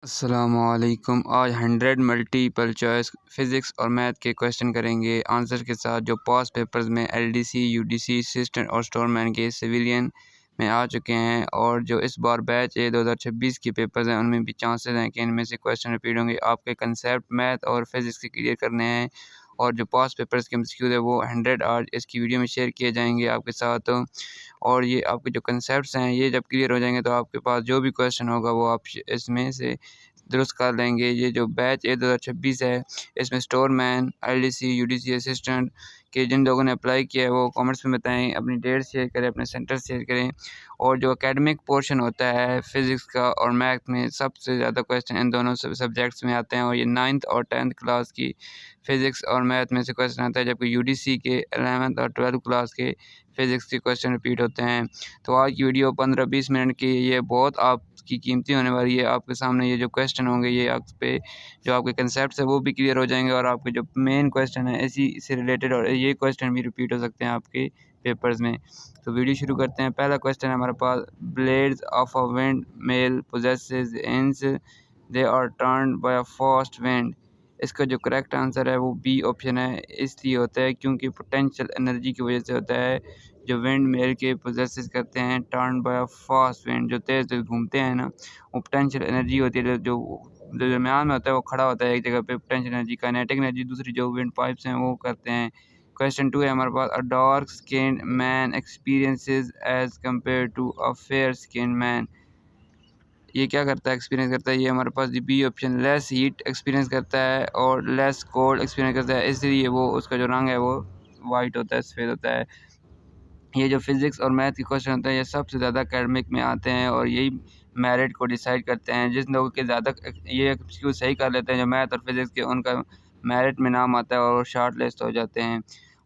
अस्सलामुअलैकुम। आज 100 multiple choice physics और मैथ के क्वेश्चन करेंगे आंसर के साथ, जो पास पेपर्स में एलडीसी, यूडीसी, असिस्टेंट और स्टोरमैन के सिविलियन में आ चुके हैं, और जो इस बार बैच ए 2026 के पेपर्स हैं उनमें भी चांसेस हैं कि इनमें से क्वेश्चन रिपीट होंगे। आपके कंसेप्ट मैथ और फिज़िक्स के क्लियर करने हैं, और जो पास पेपर्स के एमसीक्यूज़ है वो 100 आज इसकी वीडियो में शेयर किए जाएंगे आपके साथ। और ये आपके जो कंसेप्ट्स हैं ये जब क्लियर हो जाएंगे तो आपके पास जो भी क्वेश्चन होगा वो आप इसमें से दुरुस्त कर लेंगे। ये जो बैच ए 2026 है इसमें स्टोरमैन, एलडीसी, यूडीसी, असिस्टेंट के जिन लोगों ने अप्लाई किया है वो कमेंट्स में बताएं, अपनी डेट शेयर करें, अपने सेंटर शेयर करें। और जो एकेडमिक पोर्शन होता है फ़िज़िक्स का और मैथ में, सबसे ज़्यादा क्वेश्चन इन दोनों सब्जेक्ट्स में आते हैं, और ये 9th और 10th क्लास की फ़िज़िक्स और मैथ में से क्वेश्चन आता है, जबकि यूडीसी के 11th और 12th क्लास के फ़िज़िक्स के क्वेश्चन रिपीट होते हैं। तो आज की वीडियो 15-20 मिनट की, ये बहुत आपकी कीमती होने वाली है। आपके सामने ये जो क्वेश्चन होंगे ये आप पे जो आपके कंसेप्ट्स है वो भी क्लियर हो जाएंगे, और आपके जो मेन क्वेश्चन है इसी से रिलेटेड, और ये क्वेश्चन भी रिपीट हो सकते हैं आपके पेपर्स में। तो वीडियो शुरू करते हैं। पहला क्वेश्चन है हमारे पास, blades of a windmill possesses ends, they are turned by a fast wind. इसका जो करेक्ट आंसर है वो बी ऑप्शन है। इसलिए होता है क्योंकि पोटेंशियल एनर्जी की वजह से होता है। जो विंड मिल के पोजेसेस करते हैं turn by a fast wind, जो तेज़ तेज़ घूमते हैं ना, वो पोटेंशियल एनर्जी होती है जो दरमियान में होता है, वो खड़ा होता है एक जगह पे। पोटेंशियल एनर्जी, काइनेटिक एनर्जी दूसरी जो विंड पाइप्स हैं वो करते हैं। क्वेश्चन 2 है हमारे पास, a dark skinned man experiences as compare to a fair skinned man. ये क्या करता है, एक्सपीरियंस करता है, ये हमारे पास B option, less heat experience करता है और लेस कोल्ड एक्सपीरियंस करता है, इसलिए वो उसका जो रंग है वो वाइट होता है, सफ़ेद होता है। ये जो फिज़िक्स और मैथ के क्वेश्चन होते हैं ये सबसे ज़्यादा एकेडमिक में आते हैं, और यही मेरिट को डिसाइड करते हैं। जिस लोगों के ज़्यादा ये एमसीक्यू सही कर लेते हैं जो मैथ और फिज़िक्स के, उनका मेरिट में नाम आता है और शॉर्ट लिस्ट हो जाते हैं।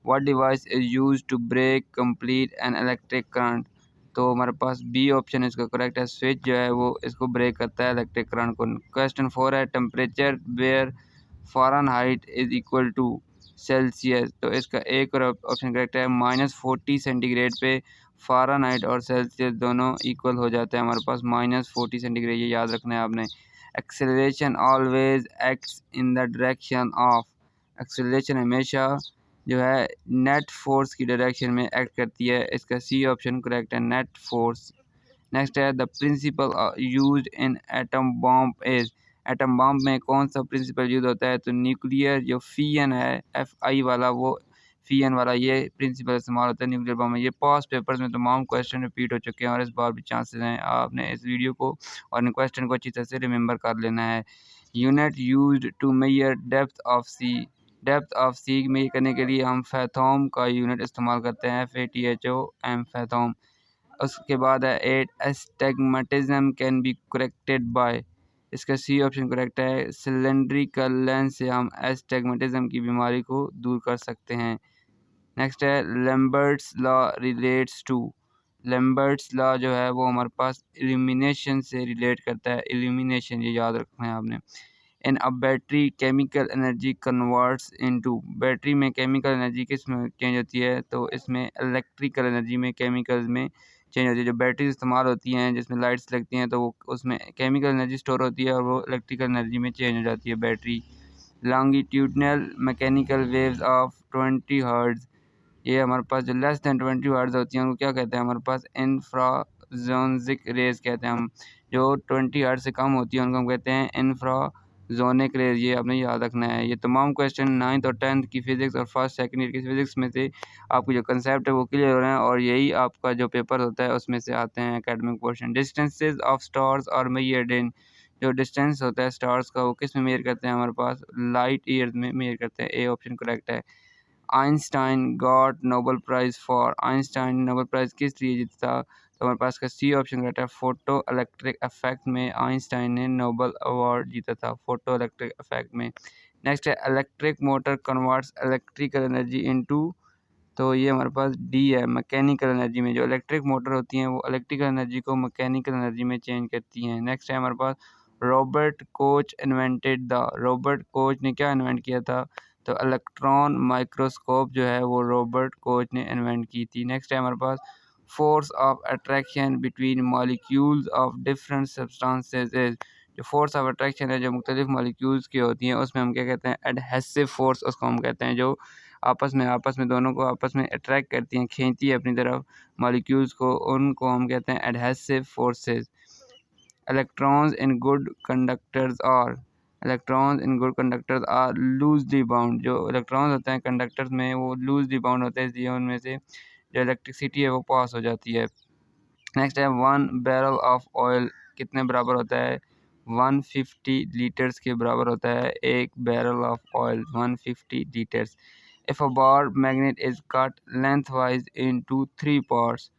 What device is used to break complete an electric current. तो हमारे पास बी ऑप्शन इसका करेक्ट है। स्विच जो है वो इसको ब्रेक करता है इलेक्ट्रिक करंट को। क्वेश्चन 4 है, temperature where Fahrenheit is equal to Celsius. तो इसका एक और ऑप्शन करेक्ट है, -40 सेंटीग्रेड पे फ़ारेनहाइट और सेल्सियस दोनों इक्वल हो जाते हैं हमारे पास, -40 सेंटीग्रेड, ये याद रखना है आपने। Acceleration always acts in the direction of. Acceleration हमेशा जो है नेट फोर्स की डायरेक्शन में एक्ट करती है, इसका सी ऑप्शन करेक्ट है, नेट फोर्स। नेक्स्ट है, the principle used in atom bomb is. Atom bomb में कौन सा प्रिंसिपल यूज होता है, तो न्यूक्लियर जो फियन है, FI वाला, वो फियन वाला ये प्रिंसिपल इस्तेमाल होता है न्यूक्लियर बॉम्ब में। ये पास्ट पेपर्स में तमाम क्वेश्चन रिपीट हो चुके हैं, और इस बार भी चांसेस हैं। आपने इस वीडियो को और इन क्वेश्चन को अच्छी तरह से रिमेंबर कर लेना है। Unit used to measure depth of sea. Depth of sea में करने के लिए हम फैथोम का यूनिट इस्तेमाल करते हैं, FATHOM, फैथोम। उसके बाद है 8, astigmatism can be corrected bye. इसका सी ऑप्शन करेक्ट है। सिलेंड्रिकल लेंस से हम एस्टिग्मेटिज्म की बीमारी को दूर कर सकते हैं। नेक्स्ट है, Lambert's law relates to. Lambert's law जो है वो हमारे पास इल्यूमिनेशन से रिलेट करता है, इल्यूमिनेशन, ये याद रखना है आपने। In a battery chemical energy converts into. Battery में केमिकल एनर्जी किस में चेंज होती है, तो इसमें इलेक्ट्रिकल एनर्जी में, केमिकल्स में चेंज होती है। जो बैटरी इस्तेमाल होती हैं जिसमें लाइट्स लगती हैं, तो वो उसमें केमिकल एनर्जी स्टोर होती है और वो इलेक्ट्रिकल एनर्जी में चेंज हो जाती है battery. Longitudinal mechanical waves of 20 hertz. ये हमारे पास जो लेस दैन 20 हर्ट्ज होती हैं उनको क्या कहते हैं, हमारे पास इंफ्राजोनिक रेज कहते हैं हम। जो 20 हर्ट्ज से कम होती है उनको हम कहते हैं इंफ्राजोनिक रेज, ये आपने याद रखना है। ये तमाम क्वेश्चन 9th और 10th की फिजिक्स और फर्स्ट सेकंड ईयर की फिजिक्स में से आपको जो कंसेप्ट है वो क्लियर हो रहे हैं, और यही आपका जो पेपर होता है उसमें से आते हैं academic portion. Distances of stars और मेजर्ड इन। जो डिस्टेंस होता है स्टार्स का वो किस में मेजर करते हैं, हमारे पास लाइट ईयर्स में मेजर करते हैं, ए ऑप्शन करेक्ट है। Einstein got Nobel prize for. Einstein Nobel prize किस लिए जीता, तो हमारे पास का सी ऑप्शन करेक्ट है। फोटो इलेक्ट्रिक इफेक्ट में आइंस्टाइन ने नोबेल अवार्ड जीता था, फोटो इलेक्ट्रिक इफेक्ट में। नेक्स्ट है, electric motor converts electrical energy into. तो ये हमारे पास डी है, मैकेनिकल एनर्जी में। जो इलेक्ट्रिक मोटर होती हैं वो इलेक्ट्रिकल एनर्जी को मैकेनिकल एनर्जी में चेंज करती हैं। नेक्स्ट है हमारे पास, Robert Koch invented the. Robert Koch ने क्या इन्वेंट किया था, तो इलेक्ट्रॉन माइक्रोस्कोप जो है वो रॉबर्ट कोच ने इन्वेंट की थी। नेक्स्ट है हमारे पास, force of attraction between molecules of different substances is. जो फोर्स ऑफ अट्रैक्शन है जो मुख्तलिफ मॉलिक्यूल्स की होती हैं उसमें हम क्या कहते हैं, एडहेसिव फोर्स उसको हम कहते हैं, जो आपस में दोनों को आपस में अट्रैक्ट करती हैं, खींचती है अपनी तरफ मॉलिक्यूल्स को, उनको हम कहते हैं adhesive forces. Electrons in good conductors are loosely bound। जो इलेक्ट्रॉन्स होते हैं कंडक्टर्स में वो लूजली बाउंड होते हैं, इसलिए उनमें से जो इलेक्ट्रिसिटी है वो पास हो जाती है। नेक्स्ट है 1 बैरल ऑफ ऑयल कितने बराबर होता है, 150 लीटर्स के बराबर होता है एक barrel of oil, 150 litres. If a bar magnet is cut lengthwise into 3 parts,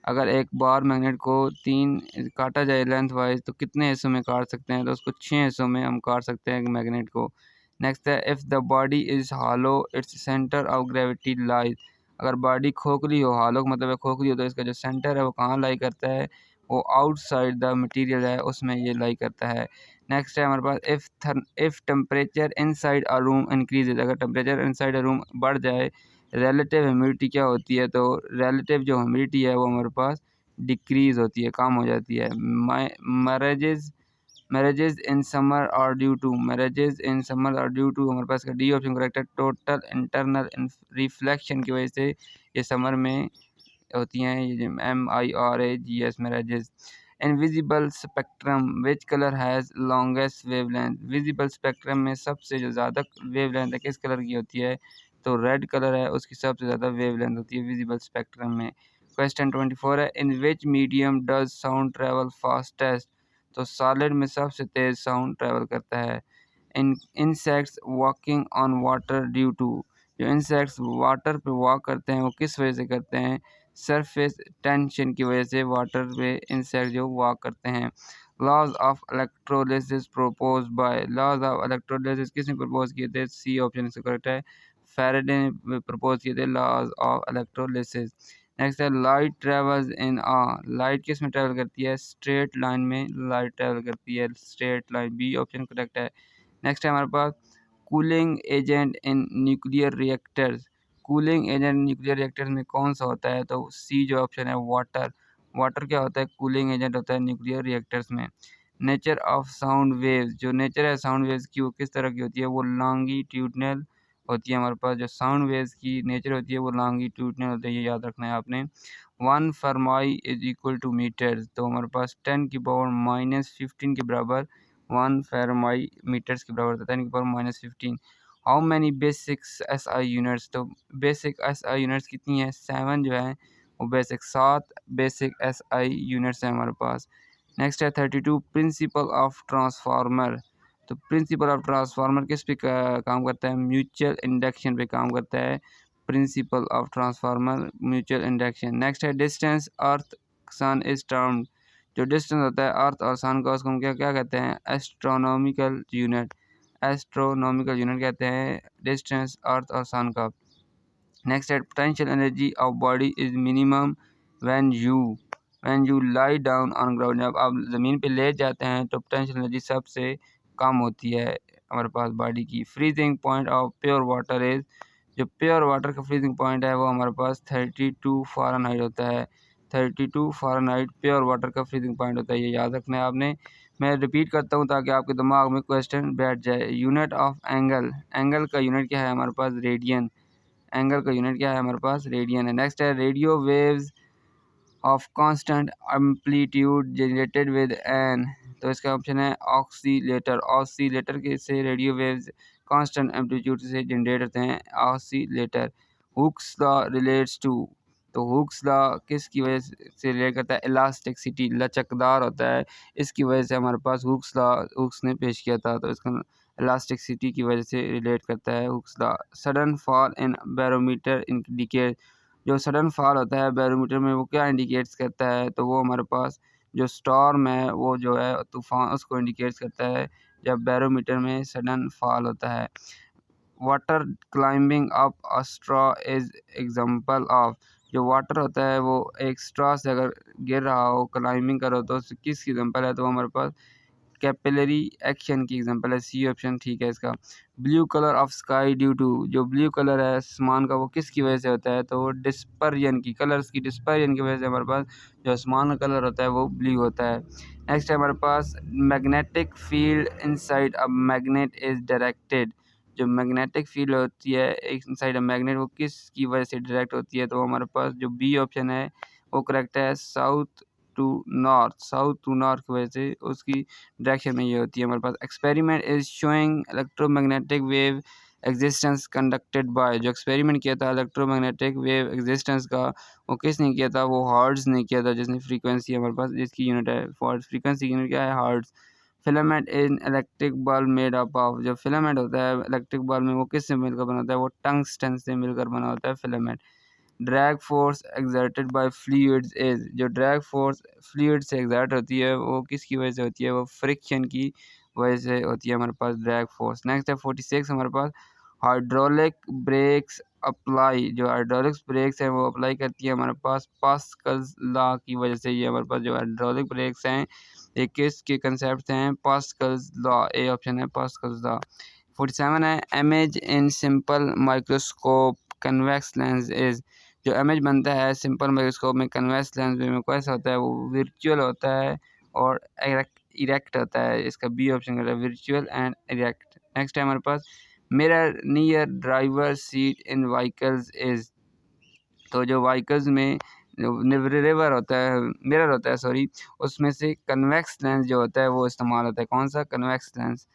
अगर एक बार मैग्नेट को 3 काटा जाए लेंथ वाइज तो कितने हिस्सों में काट सकते हैं, तो उसको 6 हिस्सों में हम काट सकते हैं मैग्नेट को। नेक्स्ट है if the body is hello its centre of gravity lies, अगर बॉडी खोखली हो, हालो का मतलब है खोखली हो, तो इसका जो सेंटर है वो कहाँ लाई करता है, वो आउटसाइड द मटेरियल है उसमें ये लाई करता है। नेक्स्ट है हमारे पास if temperature inside a room increases, अगर टेम्परेचर इनसाइड अ रूम बढ़ जाए रिलेटिव ह्यूमिडिटी क्या होती है, तो रिलेटिव जो ह्यूमिडिटी है वो हमारे पास डिक्रीज़ होती है, कम हो जाती है। मैरेजेस मैरेजेस इन समर और ड्यू टू हमारे पास का डी ऑप्शन करेक्ट है, टोटल इंटरनल रिफ्लेक्शन की वजह से ये समर में होती हैं, ये MIRAGES marriages. Invisible spectrum which colour has longest wavelength, visible spectrum में सबसे जो ज़्यादा वेवलेंथ है किस कलर की होती है, तो रेड कलर है उसकी सबसे ज़्यादा वेवलेंथ होती है विजिबल स्पेक्ट्रम में। क्वेश्चन 24 है in which medium does sound travel fastest, तो सॉलिड में सबसे तेज़ साउंड ट्रेवल करता है। In insects walking on water due to, जो इंसेक्ट्स वाटर पे वॉक करते हैं वो किस वजह से करते हैं, सरफेस टेंशन की वजह से वाटर पे इंसेक्ट जो वॉक करते हैं। Laws of electrolysis propose by, laws of electrolysis किसने प्रपोज किए थे, सी ऑप्शन इसका करेक्ट है, फैराडे ने प्रपोज किए थे लॉज ऑफ इलेक्ट्रोलिसिस। नेक्स्ट है light travels in ah, light किस में ट्रेवल करती है, स्ट्रेट लाइन में लाइट ट्रेवल करती है, straight line, B option correct है। नेक्स्ट है हमारे पास cooling agent in nuclear reactors, cooling agent nuclear reactors में कौन सा होता है, तो सी जो ऑप्शन है वाटर, वाटर क्या होता है, कूलिंग एजेंट होता है न्यूक्लियर रिएक्टर्स में। नेचर ऑफ साउंड वेव्स, जो नेचर है साउंड वेव्स की वो किस तरह की होती है, वो लॉन्गिट्यूडनल होती है। हमारे पास जो साउंड वेव्स की नेचर होती है वो लॉन्गिट्यूडनल होती है, ये याद रखना है आपने। 1 फरमाई इज इक्वल टू मीटर्स, तो हमारे पास 10⁻⁻15 के बराबर 1 फरमाई मीटर्स के बराबर होता है, 10⁻⁻15। How many basic SI units, तो बेसिक SI यूनिट्स कितनी है, 7 जो है वो बेसिक, 7 बेसिक SI यूनिट्स हैं हमारे पास। नेक्स्ट है 32 प्रिंसिपल ऑफ ट्रांसफार्मर, तो प्रिंसिपल ऑफ ट्रांसफार्मर किस पे काम करता है, म्यूचुअल इंडक्शन पे काम करता है, principle of transformer mutual induction. Next है distance earth sun is termed, जो डिस्टेंस होता है अर्थ और सन का उसको हम क्या क्या कहते हैं, एस्ट्रोनॉमिकल यूनिट, एस्ट्रोनॉमिकल यूनिट कहते हैं डिस्टेंस अर्थ और सन का। नेक्स्ट है potential energy of body is minimum when you lie down on ground, जब आप ज़मीन पे लेट जाते हैं तो पोटेंशियल एनर्जी सबसे कम होती है हमारे पास बॉडी की। Freezing point of pure water is, जो प्योर वाटर का फ्रीजिंग पॉइंट है वो हमारे पास 32 फ़ारेनहाइट होता है, 32 फ़ारेनहाइट प्योर वाटर का फ्रीजिंग पॉइंट होता है, ये याद रखना है आपने। मैं रिपीट करता हूँ ताकि आपके दिमाग में क्वेश्चन बैठ जाए। यूनिट ऑफ एंगल, एंगल का यूनिट क्या है हमारे पास, रेडियन, एंगल का यूनिट क्या है हमारे पास, रेडियन है। नेक्स्ट है radio waves of constant amplitude generated with an, तो इसका ऑप्शन है ऑक्सीलेटर, ऑक्सीलेटर के से रेडियो वेव्स कांस्टेंट एम्पलीट्यूड से जनरेट होते हैं, oscillator. Hooke's law relates to, तो हुक्स लॉ किसकी वजह से रिलेट करता है, इलास्टिसिटी, लचकदार होता है, इसकी वजह से हमारे पास हुक्स लॉ हुक्स ने पेश किया था, तो इसका इलास्टिसिटी की वजह से रिलेट करता है Hooke's law. Sudden fall in barometer indicate, जो सडन फॉल होता है बैरोमीटर में वो क्या इंडिकेट्स करता है, तो वो हमारे पास जो स्टॉर्म है वो जो है तूफान उसको इंडिकेट्स करता है जब बैरोमीटर में सडन फॉल होता है। Water climbing up a straw is example of, जो वाटर होता है वो एक स्ट्रॉ से अगर गिर रहा हो क्लाइंबिंग करो तो किसकी एग्जांपल है, तो हमारे पास कैपिलरी एक्शन की एग्जांपल है, सी ऑप्शन ठीक है इसका। Blue colour of sky due to, जो ब्लू कलर है आसमान का वो किसकी वजह से होता है, तो वो डिस्पर्जन की, कलर्स की डिस्पर्जन की वजह से हमारे पास जो आसमान का कलर होता है वो ब्लू होता है। नेक्स्ट है हमारे पास magnetic field inside a magnet is directed, जो मैग्नेटिक फील्ड होती है इनसाइड अ मैग्नेट वो किसकी वजह से डायरेक्ट होती है, तो हमारे पास जो बी ऑप्शन है वो करेक्ट है, south to north, south to north की वजह से उसकी डायरेक्शन में ये होती है हमारे पास। Experiment is showing electromagnetic wave existence conducted by, जो एक्सपेरिमेंट किया था इलेक्ट्रोमैग्नेटिक वेव एग्जिस्टेंस का वो किसने किया था, वो हर्ट्ज ने किया था, जिसने फ्रीक्वेंसी हमारे पास जिसकी यूनिट है फॉर फ्रीक्वेंसी यूनिट क्या है, hertz. Filament in electric bulb made up of, जो फिलामेंट होता है इलेक्ट्रिक बल्ब में वो किससे मिलकर बना होता है, वो टंगस्टन से मिलकर बना होता है filament. Drag force exerted by fluids is, जो ड्रैग फोर्स फ्लूइड से एक्सर्ट होती है वो किसकी वजह से होती है, वो फ्रिक्शन की वजह से होती है हमारे पास ड्रैग फोर्स। नेक्स्ट है 46 हमारे पास, हाइड्रोलिक ब्रेक्स अप्लाई, जो हाइड्रोलिक्स ब्रेक्स हैं वो अप्लाई करती है हमारे पास पास्कल्स लॉ की वजह से। ये हमारे पास जो हाइड्रोलिक ब्रेक्स हैं ये किसके कंसेप्ट हैं, पास्कल्स लॉ, ए ऑप्शन है पास्कल्स लॉ। 47 है image in simple microscope convex lens is, जो इमेज बनता है सिंपल माइक्रोस्कोप में कन्वेक्स लेंस में कैसा होता है, वो वर्चुअल होता है और इरेक्ट होता है, इसका बी ऑप्शन करता है वर्चुअल एंड इरेक्ट। नेक्स्ट है हमारे पास mirror near driver seat in vehicles is, तो जो व्हीकल्स में रिवर होता है, मिरर होता है सॉरी, उसमें से कन्वेक्स लेंस जो होता है वो इस्तेमाल होता है, कौन सा, कन्वेक्स लेंस।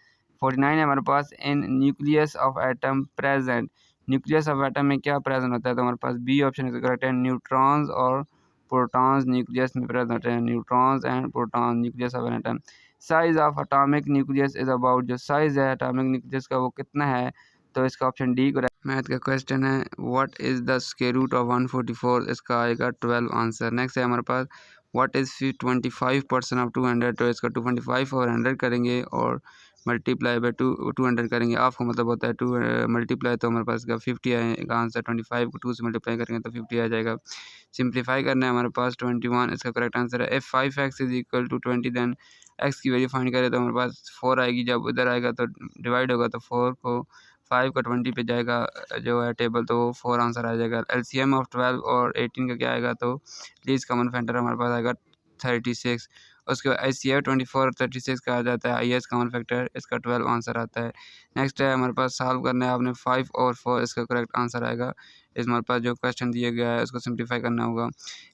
49 है हमारे पास in nucleus of atom present, nucleus of atom में क्या प्रेजेंट होता है, तो हमारे पास बी ऑप्शन इसका करेक्ट है, न्यूट्रॉन्स और प्रोटॉन्स न्यूक्लियस में प्रेजेंट होते हैं, neutrons and proton nucleus of an atom. Size of atomic nucleus is about, जो साइज है एटॉमिक न्यूक्लियस का वो कितना है, तो इसका ऑप्शन डी करेक्ट। मैथ का क्वेश्चन है what is the square root of 144, इसका आएगा 12 आंसर। नेक्स्ट है हमारे पास व्हाट इज़ 25% ऑफ 200, तो इसका 225 और 100 करेंगे और मल्टीप्लाई बाय 200 करेंगे, ऑफ का मतलब होता है 2 मल्टीप्लाई, तो हमारे पास इसका 50 आएगा आंसर। 25 को 2 से मल्टीप्लाई करेंगे तो 50 आ जाएगा। सिंप्लीफाई करना है हमारे पास 21 इसका करेक्ट आंसर है। If 5x is equal to 20 then x की वैल्यू फाइंड करें तो हमारे पास 4 आएगी, जब इधर आएगा तो डिवाइड होगा तो 4 को 5 का 20 पे जाएगा जो है टेबल, तो 4 आंसर आ जाएगा। एलसीएम ऑफ 12 और 18 का क्या आएगा, तो लीस्ट कॉमन फैक्टर हमारे पास आएगा 36। उसके बाद ICF 24 और 36 का आ जाता है हाईएस्ट कॉमन फैक्टर, इसका 12 आंसर आता है। नेक्स्ट है हमारे पास सॉल्व करना है आपने 5 और 4, इसका करेक्ट आंसर आएगा। इस हमारे पास जो क्वेश्चन दिया गया है उसको सिंप्लीफाई करना होगा,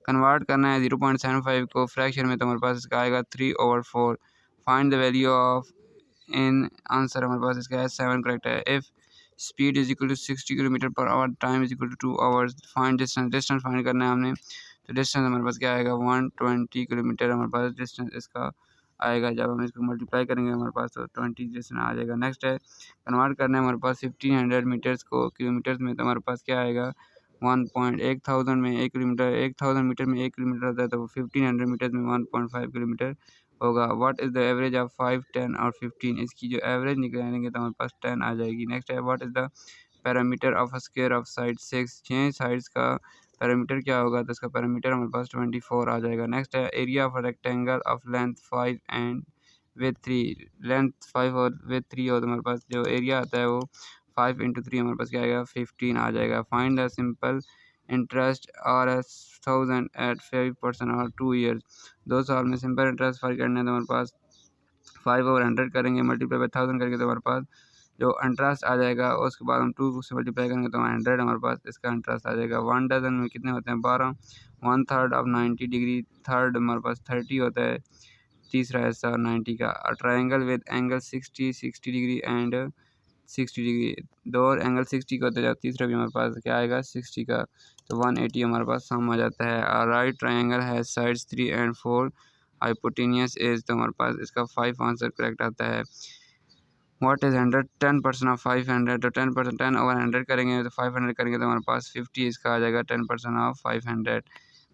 कन्वर्ट करना है 0.75 को फ्रैक्शन में, तो हमारे पास इसका आएगा 3/4। Find the value of n, answer हमारे पास इसका है 7 करेक्ट है। If speed is equal to 60 kilometre पर hour, time is equal to 2 hours, find distance, distance find करना है हमने, तो डिस्टेंस हमारे पास क्या आएगा 120 किलोमीटर हमारे पास डिस्टेंस इसका आएगा, जब हम इसको मल्टीप्लाई करेंगे हमारे पास तो 20 डिस्टेंस आ जाएगा। नेक्स्ट है कन्वर्ट करना है हमारे पास 1500 मीटर्स को किलोमीटर्स में, तो हमारे पास क्या आएगा 1.1000 में 1 किलोमीटर, 1000 मीटर में 1 किलोमीटर होता है, तो 1500 मीटर्स में 1.5 किलोमीटर होगा। What is the average of 5, 10 और 15, इसकी जो एवरेज निकालेंगे तो हमारे पास 10 आ जाएगी। नेक्स्ट है what is the perimeter of a square of side 6, 6 sides का पैरामीटर क्या होगा, तो इसका पैरामीटर हमारे पास 24 आ जाएगा। नेक्स्ट है area of a rectangle of length 5 and with 3, length 5 और विथ 3 हो तो हमारे पास जो एरिया आता है वो 5 इंटू 3 हमारे पास क्या आएगा 15 आ जाएगा। फाइंड द सिंपल इंटरेस्ट और 1000 एट 5% और 2 ईयर्स, 2 साल में सिंपल इंटरेस्ट फाइंड करना है तो हमारे पास 5 और 100 करेंगे मल्टीप्लाई बाय 1000 करके, तो हमारे पास जो इंटरेस्ट आ जाएगा उसके बाद हम 2 से मल्टीप्लाई करेंगे तो 100 हमारे पास इसका इंटरेस्ट आ जाएगा। 1 डजन में कितने होते हैं 12, 1/3 ऑफ 90 डिग्री, थर्ड हमारे पास 30 होता है, तीसरा हिस्सा 90 का। Triangle with angle 60 degree and 60 degree, दो और एंगल 60 का होता है, तीसरा भी हमारे पास क्या आएगा 60 का, तो 180 हमारे पास सम आ जाता है। राइट ट्राइंगल है साइड्स 3 एंड 4, हाइपोटेनियस एज, तो हमारे पास इसका 5 आंसर करेक्ट आता है। व्हाट इज़ 100, 10% ऑफ 500, तो 10% 10 ओवर 100 करेंगे तो 500 करेंगे तो हमारे पास 50 इसका आ जाएगा 10% ऑफ 500।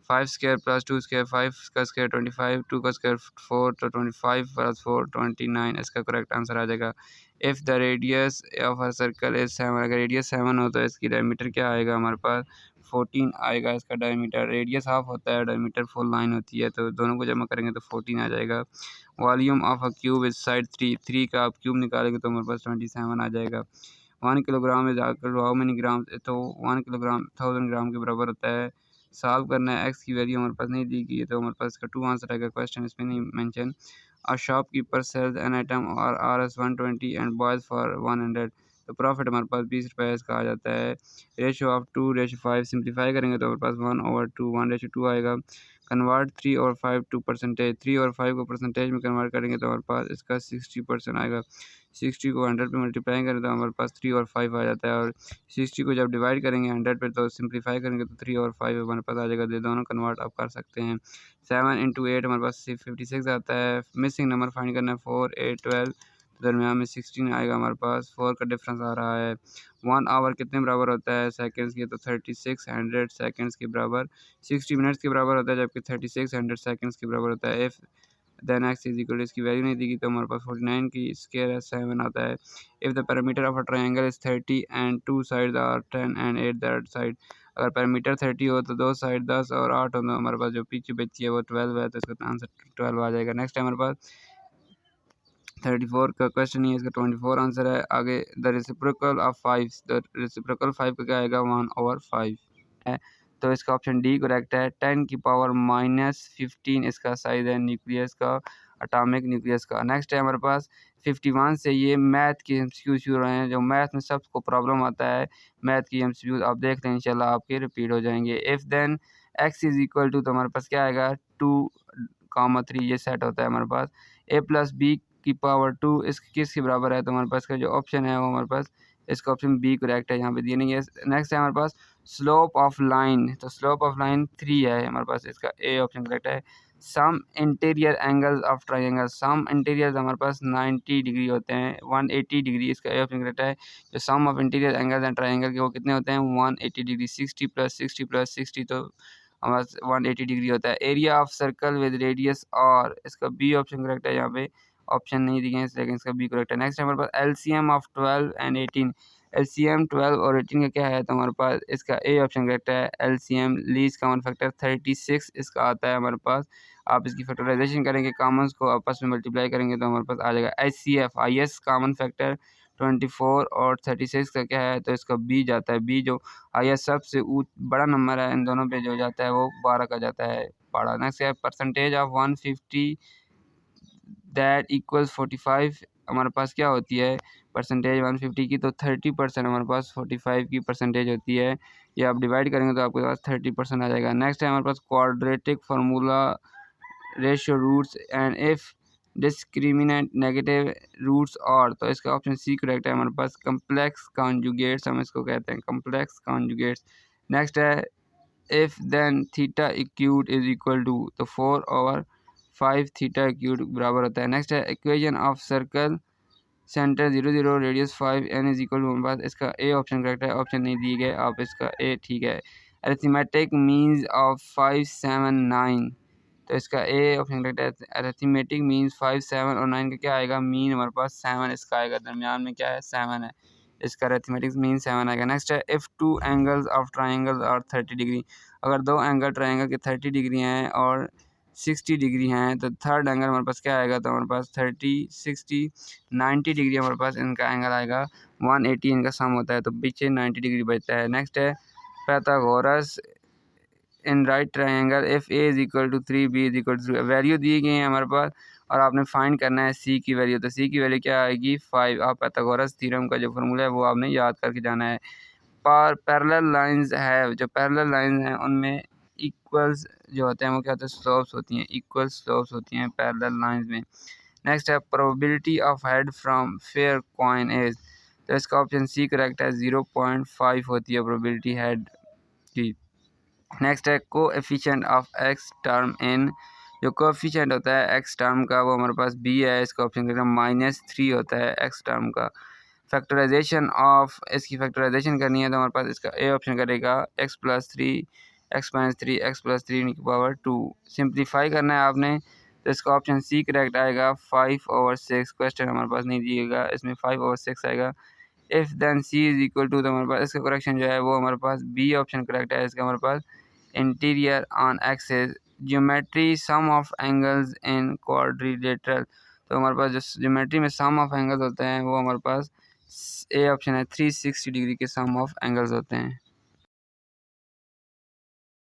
5 स्क्वायर प्लस 2 स्क्वायर, 5 का स्क्वायर 25, 2 का स्क्वायर 4, तो 25 प्लस 4 29, इसका करेक्ट आंसर आ जाएगा। If the radius of a circle is 7, अगर रेडियस 7 हो तो इसकी डायमीटर क्या आएगा हमारे पास 14 आएगा इसका डायमीटर। रेडियस हाफ होता है, डायमीटर फुल लाइन होती है, तो दोनों को जमा करेंगे तो 14 आ जाएगा। Volume of a cube is side 3 का आप क्यूब निकालेंगे तो हमारे पास 27 आ जाएगा। 1 kilogram is equal to how many gram, तो 1 किलोग्राम 1000 ग्राम के बराबर होता है। सॉल्व करना है, एक्स की वैल्यू हमारे पास नहीं दी गई है तो हमारे पास इसका 2 आंसर आएगा, क्वेश्चन इसमें नहीं mention. A shopkeeper sells an item और RS 120 एंड बॉयज फॉर 100, तो प्रॉफिट हमारे पास 20 रुपये इसका आ जाता है। रेशो ऑफ 2:5 सिंप्लीफाई करेंगे तो हमारे पास 1/2 1:2 आएगा। कन्वर्ट 3 और 5 टू परसेंटेज, 3 और 5 को परसेंटेज में कन्वर्ट करेंगे तो हमारे पास इसका 60% आएगा। 60 को 100 पे मल्टीप्लाई करें तो हमारे पास 3 और 5 आ जाता है, और 60 को जब डिवाइड करेंगे 100 पे तो सिंप्लीफाई करेंगे तो 3 और 5 हमारे पास आ जाएगा। ये दोनों कन्वर्ट आप कर सकते हैं। 7 इंटू 8 हमारे पास 56 आता है। मिसिंग नंबर फाइंड करना है, 4 8 12, दरमियान में 16 आएगा हमारे पास। 4 का डिफरेंस आ रहा है। 1 आवर कितने बराबर होता है सेकंड्स के, तो 36 100 सेकंड्स के बराबर। 60 मिनट्स के बराबर होता है, जबकि 36 100 सेकंड्स के बराबर होता है। If then x is equal, इसकी वैल्यू नहीं दी गई तो हमारे पास 49 की स्क्वायर है 7 आता है। If the perimeter of a triangle is 30 and 2 side are 10 and 8 that side, अगर पैरामीटर 30 हो तो 2 साइड 10 और 8 हो तो हमारे पास जो पीछे बची है वो 12 है, तो इसका आंसर 12 आ जाएगा। नेक्स्ट है हमारे पास 34 का क्वेश्चन ही है, इसका 24 आंसर है। आगे the reciprocal of 5, the reciprocal 5 का क्या आएगा 1/5 है, तो इसका ऑप्शन डी करेक्ट है। 10 की पावर -15 इसका साइज है न्यूक्लियस का, एटॉमिक न्यूक्लियस का। नेक्स्ट है हमारे पास 51 से ये मैथ की एमसीक्यू शुरू हो रहे हैं, जो मैथ में सबको प्रॉब्लम आता है मैथ की एमसीक्यू आप देख लें इंशाल्लाह आपके रिपीट हो जाएंगे। If then x is equal to, तो हमारे पास क्या आएगा 2, 3 ये सेट होता है हमारे पास। a+b की पावर 2 इस किसके बराबर है, तो हमारे पास का जो ऑप्शन है वो हमारे पास इसका ऑप्शन बी करेक्ट है, यहाँ पे दिए नहीं है। नेक्स्ट है हमारे पास स्लोप ऑफ लाइन, तो स्लोप ऑफ लाइन 3 है हमारे पास, इसका ए ऑप्शन करेक्ट है। Sum interior angles of triangle, sum interior हमारे पास 90 डिग्री होते हैं, 180 डिग्री इसका ए ऑप्शन करेक्ट है। जो sum of interior angles and triangle के वो कितने होते हैं 180 डिग्री, 60 + 60 + 60 तो हमारे 180 डिग्री होता है। Area of circle with radius और, इसका बी ऑप्शन करेक्ट है, यहाँ पे ऑप्शन नहीं दिए हैं लेकिन इसका बी करेक्ट है। नेक्स्ट है हमारे पास एलसीएम ऑफ 12 एंड 18, एलसीएम 12 और 18 का क्या है, तो हमारे पास इसका ए ऑप्शन करेक्ट है। एलसीएम लीस्ट कॉमन फैक्टर 36 इसका आता है हमारे पास। आप इसकी फैक्टराइजेशन करेंगे, कॉमन्स को आपस में मल्टीप्लाई करेंगे तो हमारे पास आ जाएगा एचसीएफ हाईएस्ट कॉमन फैक्टर 24 और 36 का क्या है, तो इसका बी जाता है। बी जो हाईएस्ट सबसे बड़ा नंबर है इन दोनों पे जो जाता है वो 12 का जाता है बड़ा। नेक्स्ट है परसेंटेज ऑफ 150 दैट इक्वल्स 45, हमारे पास क्या होती है परसेंटेज 150 की, तो 30% हमारे पास 45 की परसेंटेज होती है। ये आप डिवाइड करेंगे तो आपके पास 30% आ जाएगा। नेक्स्ट है हमारे पास quadratic formula ratio roots and if discriminant negative roots और, तो इसका ऑप्शन सी करेक्ट है हमारे पास। कम्प्लेक्स कॉन्जुगेट्स हम इसको कहते हैं, कम्प्लेक्स कॉन्जुगेट्स। नेक्स्ट है if then theta acute is equal to, तो 4/5 थीटा एक्यूट बराबर होता है। नेक्स्ट है equation of circle centre 0 0 radius 5 n is equal to, हमारे पास इसका ए ऑप्शन करेक्ट है, ऑप्शन नहीं दिए गए, आप इसका ए ठीक है। अरिथमेटिक मीन्स ऑफ 5 7 9, तो इसका ए ऑप्शन करेक्ट है। अरिथमेटिक मीन्स 5 7 और 9 का क्या आएगा मीन, हमारे पास 7 इसका आएगा, दरमियान में क्या है 7 है, इसका अरिथमेटिक मीन 7 आएगा। नेक्स्ट है if 2 angles of triangle are 30 degree, अगर 2 एंगल ट्राइंगल के 30 डिग्री हैं और 60 डिग्री हैं तो थर्ड एंगल हमारे पास क्या आएगा, तो हमारे पास 30 60 90 डिग्री हमारे पास इनका एंगल आएगा। 180 इनका सम होता है तो पीछे 90 डिग्री बचता है। नेक्स्ट है Pythagoras in right triangle if A is equal to 3 B is equal to, value दी गई है हमारे पास और आपने फाइंड करना है सी की वैल्यू, तो सी की वैल्यू क्या आएगी 5। आप पैथागोरस थ्योरम का जो फार्मूला है वो आपने याद करके जाना है। पैरेलल लाइंस है, जो पैरेलल लाइंस हैं उनमें इक्वल्स जो होते हैं वो क्या होते हैं स्लोप्स होती हैं, इक्वल स्लोप्स होती हैं पैरेलल लाइंस में। नेक्स्ट है probability of head from fair coin is, तो इसका ऑप्शन सी करेक्ट है, 0.5 होती है प्रोबेबिलिटी हेड की। नेक्स्ट है coefficient of x term in, जो कोएफिशिएंट होता है एक्स टर्म का वो हमारे पास बी है, इसका ऑप्शन करेक्ट -3 होता है एक्स टर्म का। फैक्टराइजेशन ऑफ, इसकी फैक्टराइजेशन करनी है तो हमारे पास इसका ए ऑप्शन करेगा x+3 x-3 x+3 की पावर 2। सिंप्लीफाई करना है आपने तो इसका ऑप्शन सी करेक्ट आएगा 5/6, क्वेश्चन हमारे पास नहीं दिएगा, इसमें 5/6 आएगा। If then c is equal to, तो हमारे पास इसका करेक्शन जो है वो हमारे पास बी ऑप्शन करेक्ट है, इसका हमारे पास interior on access geometry sum of angles in quadrilateral, तो हमारे पास जो ज्योमेट्री में सम ऑफ एंगल्स होते हैं वो हमारे पास ए ऑप्शन है 360 डिग्री के सम ऑफ एंगल्स होते हैं।